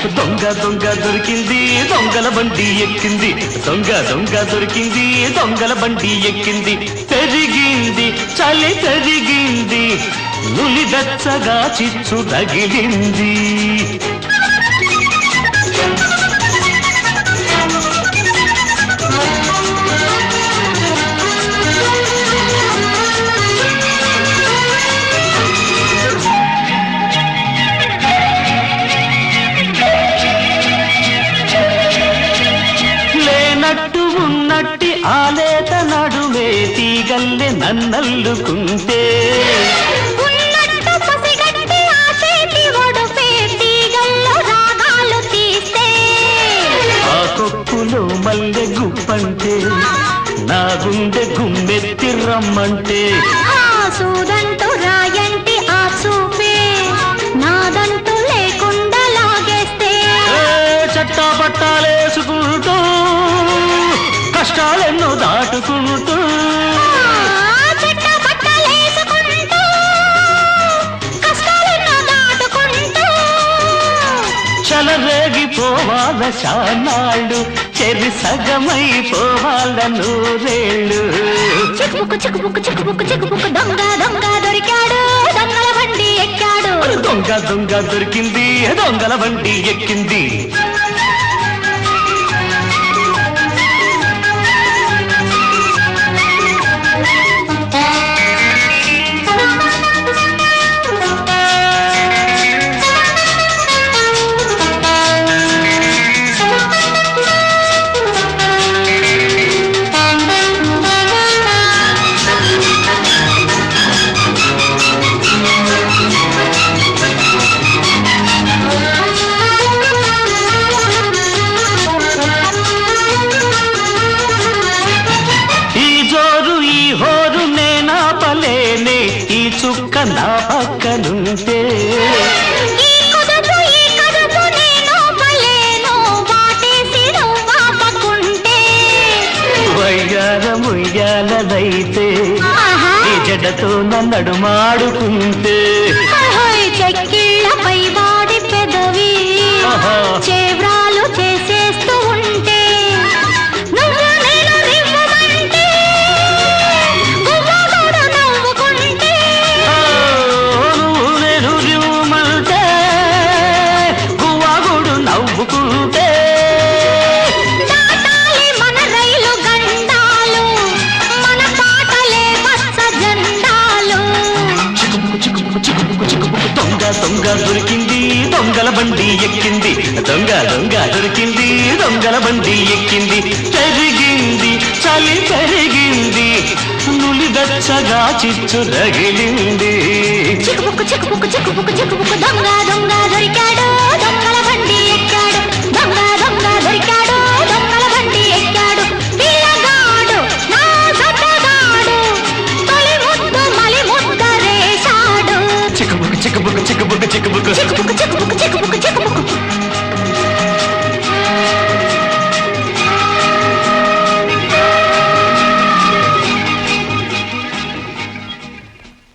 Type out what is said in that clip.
దొంగ దొంగ దొరికింది దొంగల బండి ఎక్కింది దొంగ దొంగ దొరికింది దొంగల బండి ఎక్కింది పెరిగింది చలి పెరిగింది నులి వెచ్చగా చిచ్చు తగిలింది ఉన్నట్టి ఆలేత నడుమే తీగల్లె నన్నల్లుకుంటే ఆ కొక్కులో మల్లె గుప్పంటే నా గుండె గుమ్మెత్తి రమ్మంటే సూదంటూ రాయంటి ఆ చూపే నాదంటూ లేకుండా లాగేస్తే చట్టా పట్టాలేసుకుంటూ కష్టాలెన్నో దాటుకుంటూ చెలరేగిపోవాల చానాళ్ళు చెరి సగమైపోవాల నూరేళ్ళు చిక్కుబుక్కు చిక్కుబుక్కు చిక్కుబుక్కు చిక్కుబుక్కు దొంగ దొంగ దొరికాడు దొంగల బండి ఎక్కాడు దొంగ దొంగ దొరికింది దొంగల బండి ఎక్కింది చుక్క నా పక్కనుంటే వయ్యారముయ్యాలైతే ఈ జడతో నన్నడు మాడుకుంటే చెక్కిళ్ళపై వాడి పెదవి చేవ్రాలు చేసేస్తూ ఉంటే మన రైలు గండాలు మన పాటలే పచ్చ జెండాలు దొంగ దొంగ దొరికింది దొంగల బండి ఎక్కింది దొంగ దొంగ దొరికింది దొంగల బండి ఎక్కింది పెరిగింది చలి పెరిగింది నులి వెచ్చగా చిచ్చు రగిలింది చిక్కుబుక్కు చిక్కుబుక్కు చిక్కుబుక్కు చిక్కుబుక్కు దొంగ దొంగ దొరికాడు దొంగల బండి ఎక్కాడు దొంగ దొంగ దొరికాడు దొంగల బండి ఎక్కాడు పిల్లగాడు నా సత్తగాడు తొలి ముద్దు మలి ముద్ద రేశాడు చిక్కుబుక్కు చిక్కుబుక్కు చిక్కుబుక్కు చిక్కుబుక్కు